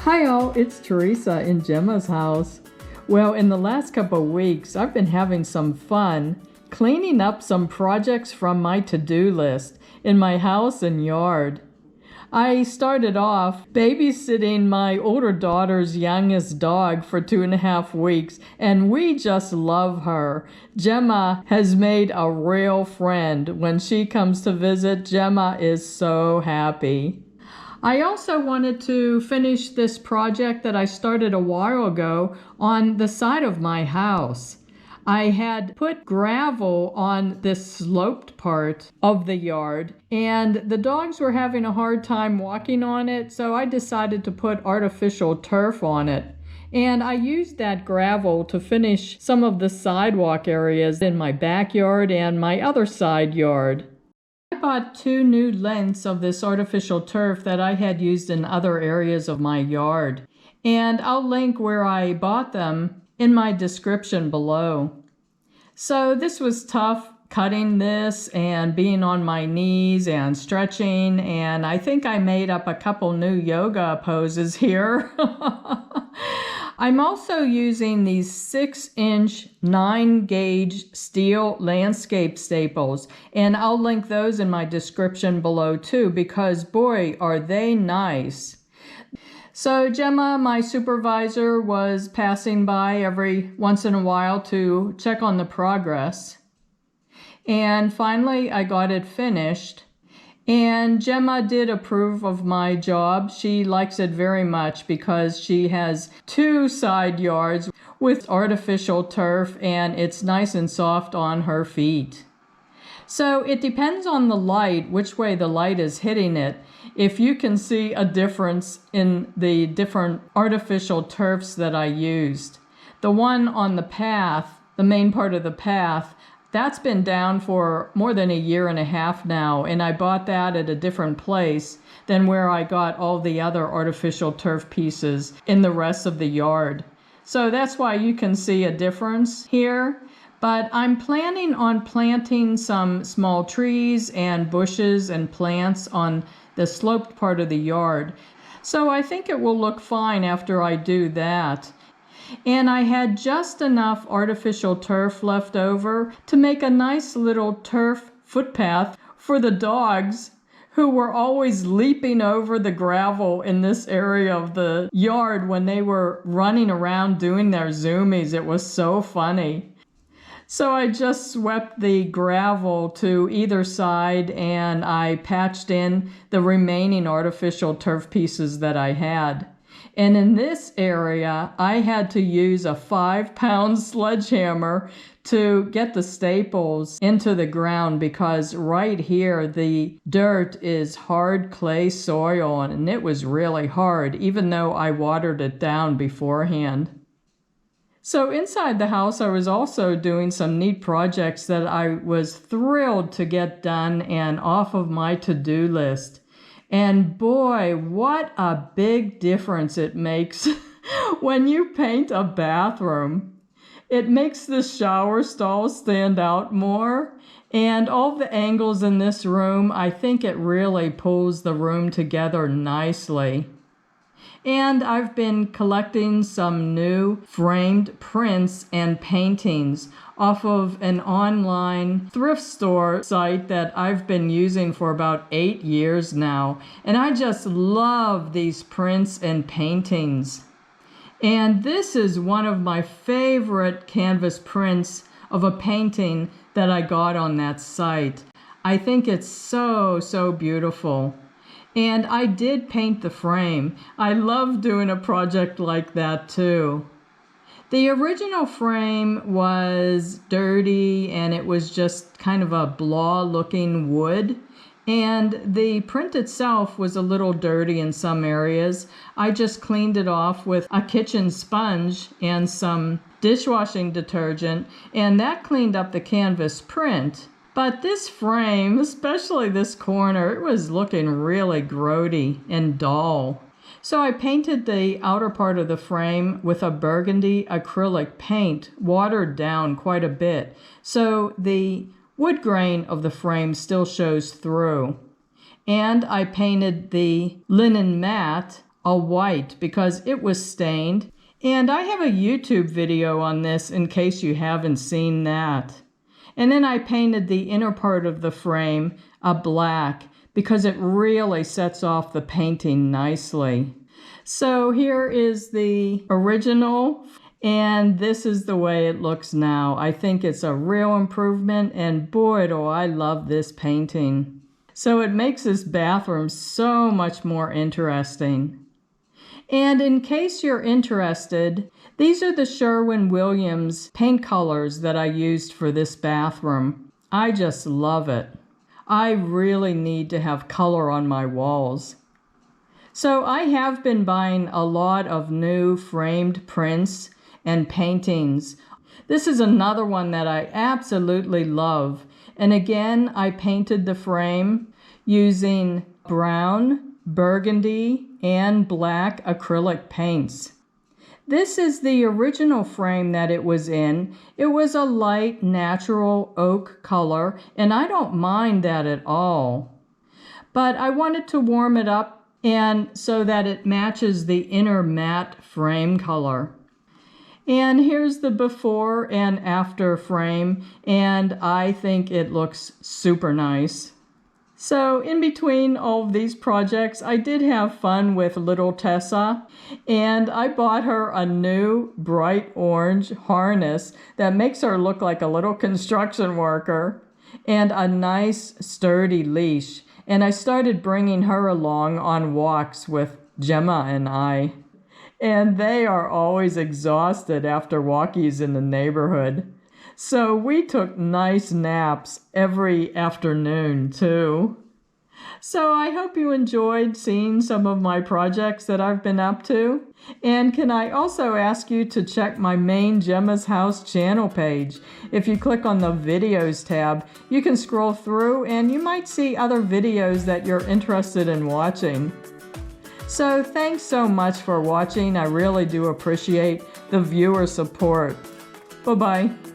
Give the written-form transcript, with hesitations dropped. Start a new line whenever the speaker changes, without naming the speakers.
Hi all, it's Teresa in Gemma's house. Well, in the last couple of weeks, I've been having some fun cleaning up some projects from my to-do list in my house and yard. I started off babysitting my older daughter's youngest dog for 2.5 weeks, and we just love her. Gemma has made a real friend. When she comes to visit, Gemma is so happy. I also wanted to finish this project that I started a while ago on the side of my house. I had put gravel on this sloped part of the yard, and the dogs were having a hard time walking on it, so I decided to put artificial turf on it. And I used that gravel to finish some of the sidewalk areas in my backyard and my other side yard. I bought 2 new lengths of this artificial turf that I had used in other areas of my yard, and I'll link where I bought them in my description below. So this was tough, cutting this and being on my knees and stretching, and I think I made up a couple new yoga poses here. I'm also using these 6-inch 9-gauge steel landscape staples, and I'll link those in my description below too, because boy, are they nice. So Gemma, my supervisor, was passing by every once in a while to check on the progress. And finally, I got it finished. And Gemma did approve of my job. She likes it very much because she has 2 side yards with artificial turf, and it's nice and soft on her feet. So it depends on the light, which way the light is hitting it, if you can see a difference in the different artificial turfs that I used. The one on the path, the main part of the path, that's been down for more than 1.5 years now, and I bought that at a different place than where I got all the other artificial turf pieces in the rest of the yard. So that's why you can see a difference here. But I'm planning on planting some small trees and bushes and plants on the sloped part of the yard. So I think it will look fine after I do that. And I had just enough artificial turf left over to make a nice little turf footpath for the dogs, who were always leaping over the gravel in this area of the yard when they were running around doing their zoomies. It was so funny. So I just swept the gravel to either side, and I patched in the remaining artificial turf pieces that I had. And in this area, I had to use a 5-pound sledgehammer to get the staples into the ground, because right here the dirt is hard clay soil, and it was really hard, even though I watered it down beforehand. So inside the house, I was also doing some neat projects that I was thrilled to get done and off of my to-do list. And boy, what a big difference it makes when you paint a bathroom. It makes the shower stall stand out more, and all the angles in this room, I think it really pulls the room together nicely. And I've been collecting some new framed prints and paintings off of an online thrift store site that I've been using for about 8 years now. And I just love these prints and paintings. And this is one of my favorite canvas prints of a painting that I got on that site. I think it's so beautiful. And I did paint the frame. I love doing a project like that too. The original frame was dirty, and it was just kind of a blah looking wood. And the print itself was a little dirty in some areas. I just cleaned it off with a kitchen sponge and some dishwashing detergent, and that cleaned up the canvas print. But this frame, especially this corner, it was looking really grody and dull. So I painted the outer part of the frame with a burgundy acrylic paint, watered down quite a bit, so the wood grain of the frame still shows through. And I painted the linen mat a white because it was stained. And I have a YouTube video on this in case you haven't seen that. And then I painted the inner part of the frame a black because it really sets off the painting nicely. So here is the original, and this is the way it looks now. I think it's a real improvement, and boy, do I love this painting. So it makes this bathroom so much more interesting. And in case you're interested, these are the Sherwin-Williams paint colors that I used for this bathroom. I just love it. I really need to have color on my walls. So I have been buying a lot of new framed prints and paintings. This is another one that I absolutely love. And again, I painted the frame using brown, burgundy, and black acrylic paints. This is the original frame that it was in. It was a light, natural oak color, and I don't mind that at all. But I wanted to warm it up and so that it matches the inner matte frame color. And here's the before and after frame, and I think it looks super nice. So in between all of these projects, I did have fun with little Tessa, and I bought her a new bright orange harness that makes her look like a little construction worker, and a nice sturdy leash. And I started bringing her along on walks with Gemma and I. And they are always exhausted after walkies in the neighborhood. So we took nice naps every afternoon too. So I hope you enjoyed seeing some of my projects that I've been up to. And can I also ask you to check my main Gemma's House channel page. If you click on the videos tab, you can scroll through and you might see other videos that you're interested in watching. So thanks so much for watching. I really do appreciate the viewer support. Bye-bye.